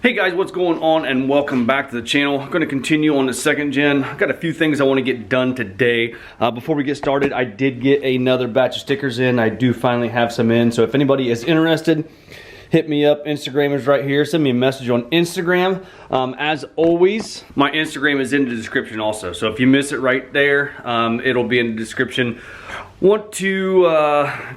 Hey guys, what's going on, and welcome back to the channel. I'm going to continue on the second gen. I've got a few things I want to get done today. Before we get started, I did get another batch of stickers in. I do finally have some in, so if anybody is interested, hit me up. Instagram is right here. Send me a message on Instagram. As always, my Instagram is in the description also, so if you miss it right there, it'll be in the description. Want to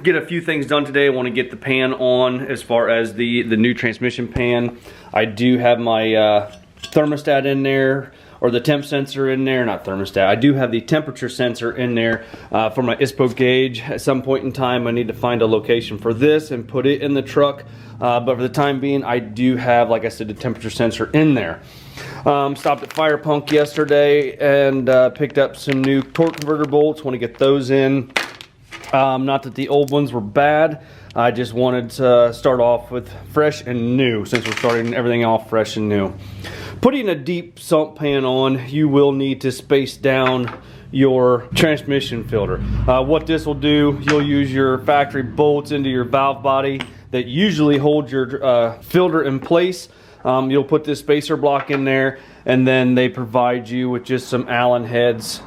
get a few things done today. I want to get the pan on as far as the new transmission pan. I do have my thermostat in there, or the temp sensor in there, not thermostat. I do have the temperature sensor in there for my ISPO gauge. At some point in time, I need to find a location for this and put it in the truck. But for the time being, I do have, like I said, the temperature sensor in there. Stopped at Fire Punk yesterday and picked up some new torque converter bolts. Want to get those in. Not that the old ones were bad. I just wanted to start off with fresh and new, since we're starting everything off fresh and new. Putting a deep sump pan on, you will need to space down your transmission filter. What this will do, you'll use your factory bolts into your valve body that usually hold your filter in place. You'll put this spacer block in there, and then they provide you with just some Allen heads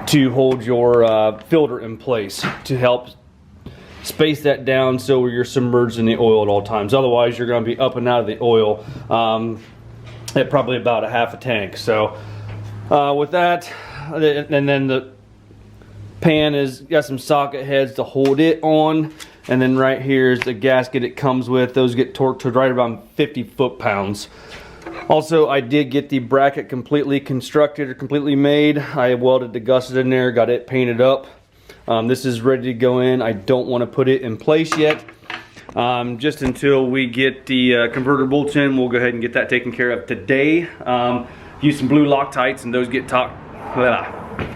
to hold your filter in place to help space that down so you're submerged in the oil at all times. Otherwise, you're going to be up and out of the oil at probably about a half a tank. So with that, and then the pan has got some socket heads to hold it on, and then right here is the gasket it comes with. Those get torqued to right around 50 foot-pounds. Also, I did get the bracket completely constructed or completely made. I welded the gusset in there, got it painted up. This is ready to go in. I don't want to put it in place yet. Just until we get the converter bolts in, we'll go ahead and get that taken care of today. Use some blue Loctites, and those get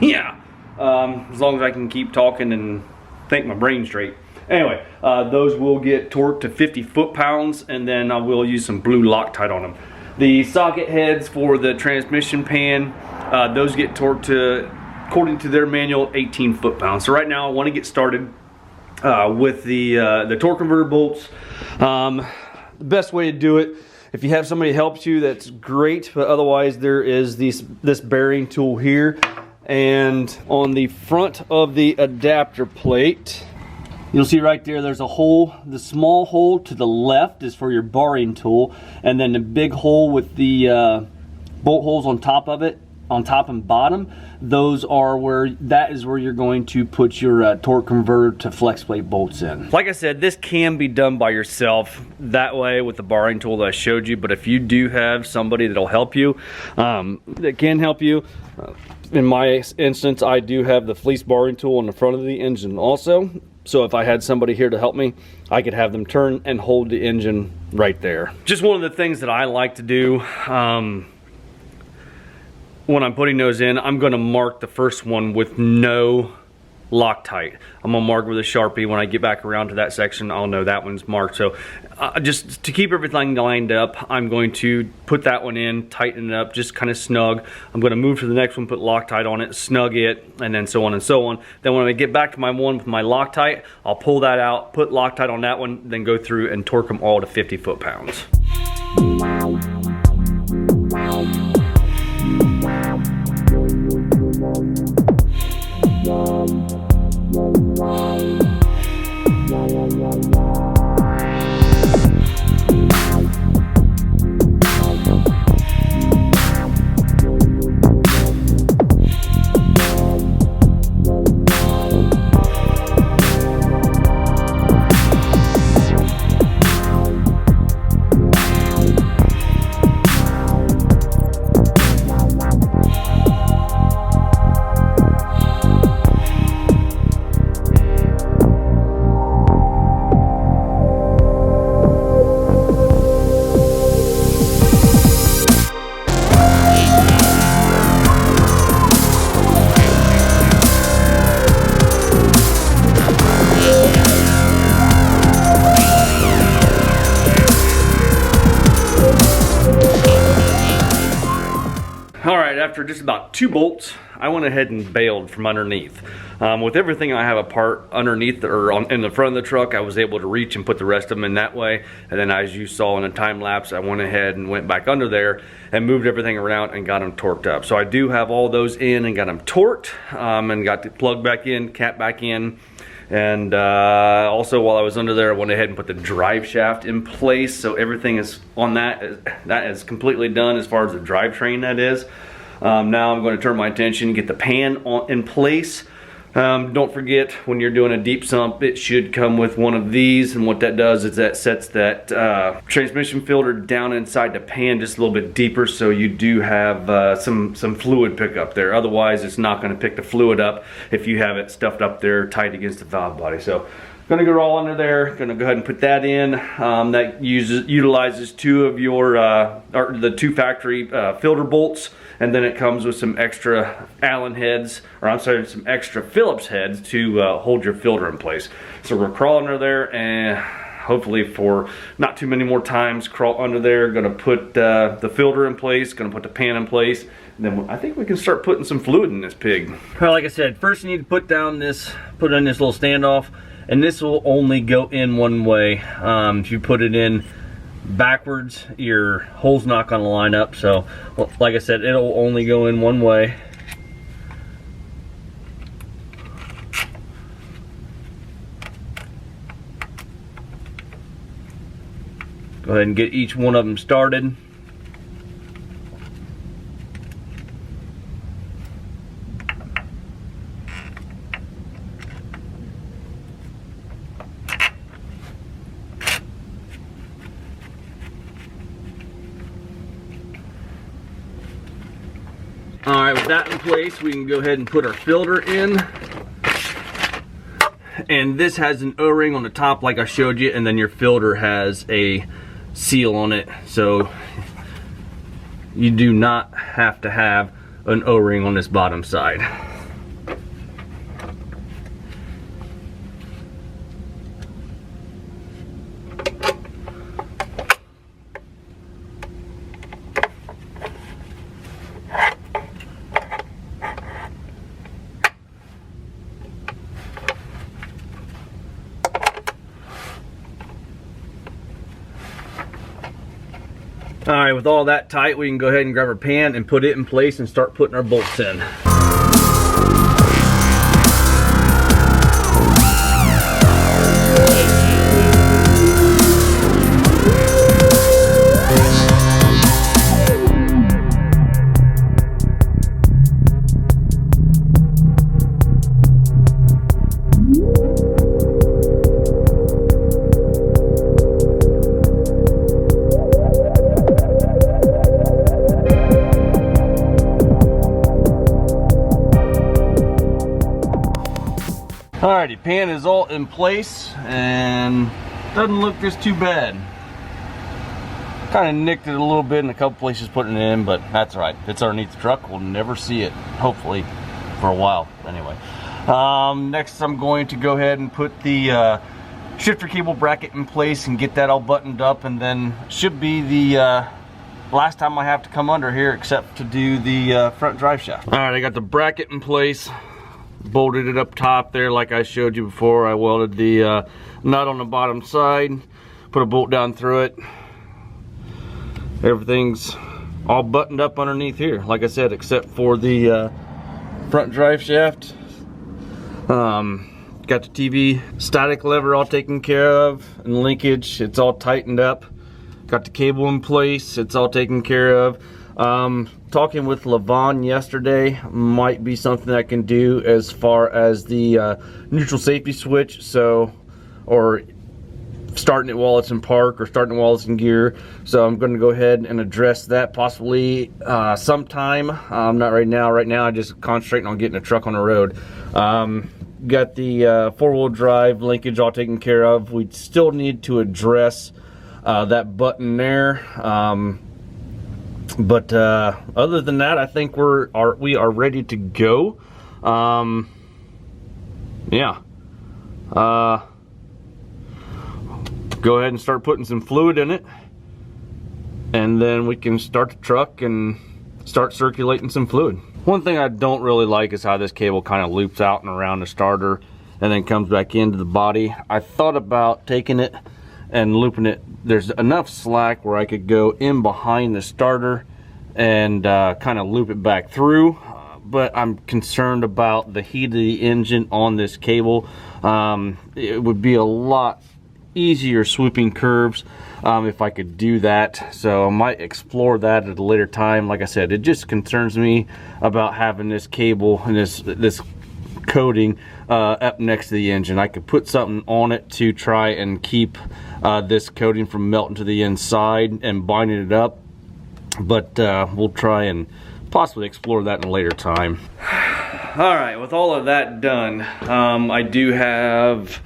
yeah. As long as I can keep talking and think my brain straight. Anyway, those will get torqued to 50 foot-pounds, and then I will use some blue Loctite on them. The socket heads for the transmission pan, those get torqued to, according to their manual, 18 foot-pounds. So right now I want to get started with the torque converter bolts. The best way to do it, if you have somebody help you, that's great, but otherwise there is this bearing tool here, and on the front of the adapter plate, you'll see right there, there's a hole. The small hole to the left is for your barring tool, and then the big hole with the bolt holes on top of it, on top and bottom, those are that is where you're going to put your torque converter to flex plate bolts in. Like I said, this can be done by yourself that way with the barring tool that I showed you, but if you do have somebody that'll help you, that can help you, in my instance, I do have the fleece barring tool on the front of the engine also. So if I had somebody here to help me, I could have them turn and hold the engine right there. Just one of the things that I like to do when I'm putting those in, I'm gonna mark the first one with no Loctite. I'm gonna mark with a Sharpie. When I get back around to that section, I'll know that one's marked. So just to keep everything lined up, I'm going to put that one in, tighten it up, just kind of snug. I'm gonna move to the next one, put Loctite on it, snug it, and then so on and so on. Then when I get back to my one with my Loctite, I'll pull that out, put Loctite on that one, then go through and torque them all to 50 foot-pounds. After just about 2 bolts, I went ahead and bailed from underneath. With everything I have apart underneath or in the front of the truck, I was able to reach and put the rest of them in that way. And then as you saw in a time lapse, I went ahead and went back under there and moved everything around and got them torqued up. So I do have all those in and got them torqued, and got the plug back in, cap back in. And also while I was under there, I went ahead and put the drive shaft in place. So everything is on that is completely done as far as the drivetrain that is. Now I'm going to turn my attention and get the pan in place. Don't forget, when you're doing a deep sump, it should come with one of these, and what that does is that sets that transmission filter down inside the pan just a little bit deeper, so you do have some fluid pickup there. Otherwise, it's not going to pick the fluid up if you have it stuffed up there tight against the valve body. So gonna go all under there, gonna go ahead and put that in. That utilizes two of your or the two factory filter bolts, and then it comes with some extra Allen heads, or I'm sorry, some extra Phillips heads to hold your filter in place. So we're crawling under there, and hopefully for not too many more times, crawl under there. Gonna put the filter in place, gonna put the pan in place, and then I think we can start putting some fluid in this pig. Well, like I said, first you need to put in this little standoff. And this will only go in one way. If you put it in backwards, your hole's not going to line up. So, like I said, it'll only go in one way. Go ahead and get each one of them started. Alright, with that in place, we can go ahead and put our filter in. And this has an O-ring on the top like I showed you, and then your filter has a seal on it. So you do not have to have an O-ring on this bottom side. Alright, with all that tight, we can go ahead and grab our pan and put it in place and start putting our bolts in. Alrighty, pan is all in place and doesn't look just too bad. Kind of nicked it a little bit in a couple places putting it in, but that's all right. If it's underneath the truck, we'll never see it, hopefully, for a while. Anyway, next I'm going to go ahead and put the shifter cable bracket in place and get that all buttoned up, and then should be the last time I have to come under here except to do the front drive shaft. Alright, I got the bracket in place. Bolted it up top there like I showed you before. I welded the nut on the bottom side, put a bolt down through it. Everything's all buttoned up underneath here, like I said, except for the front drive shaft. Got the TV static lever all taken care of, and the linkage, it's all tightened up. Got the cable in place, it's all taken care of. Talking with Levon yesterday, might be something I can do as far as the neutral safety switch, so, or starting it while it's in park or starting it while it's in gear. So I'm going to go ahead and address that possibly sometime. Not right now. Right now I'm just concentrating on getting a truck on the road. Got the four-wheel drive linkage all taken care of. We still need to address that button there. But other than that, I think we are ready to go. Yeah. Go ahead and start putting some fluid in it, and then we can start the truck and start circulating some fluid. One thing I don't really like is how this cable kind of loops out and around the starter and then comes back into the body. I thought about taking it and looping it. There's enough slack where I could go in behind the starter and kind of loop it back through, but I'm concerned about the heat of the engine on this cable. It would be a lot easier swooping curves if I could do that, so I might explore that at a later time. Like I said, it just concerns me about having this cable and this coating up next to the engine. I could put something on it to try and keep this coating from melting to the inside and binding it up, but we'll try and possibly explore that in a later time. All right, with all of that done, I do have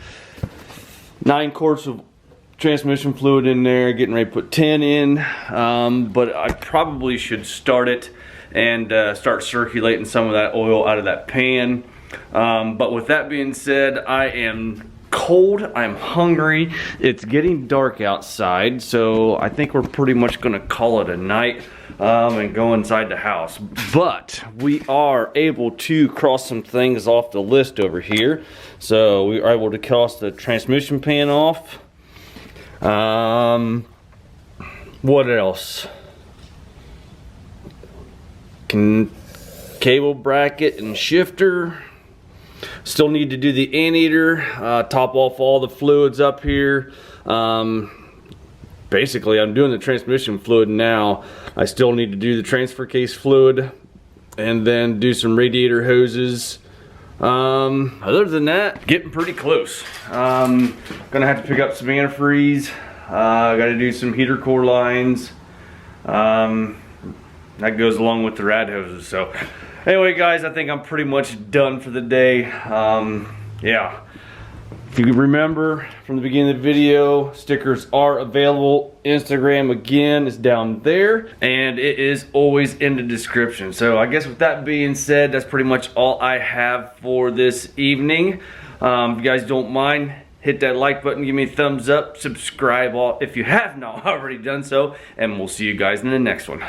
9 quarts of transmission fluid in there, getting ready to put 10 in, but I probably should start it and start circulating some of that oil out of that pan. But with that being said, I am cold, I'm hungry, it's getting dark outside, so I think we're pretty much gonna call it a night and go inside the house. But we are able to cross some things off the list over here. So we are able to cross the transmission pan off. What else? Cable bracket and shifter. Still need to do the anteater, top off all the fluids up here. Basically, I'm doing the transmission fluid now. I still need to do the transfer case fluid and then do some radiator hoses. Other than that, getting pretty close. Gonna have to pick up some antifreeze. Gotta do some heater core lines. That goes along with the rad hoses. So anyway, guys, I think I'm pretty much done for the day. Yeah. If you remember from the beginning of the video, stickers are available. Instagram, again, is down there, and it is always in the description. So I guess with that being said, that's pretty much all I have for this evening. If you guys don't mind, hit that like button, give me a thumbs up, subscribe if you have not already done so, and we'll see you guys in the next one.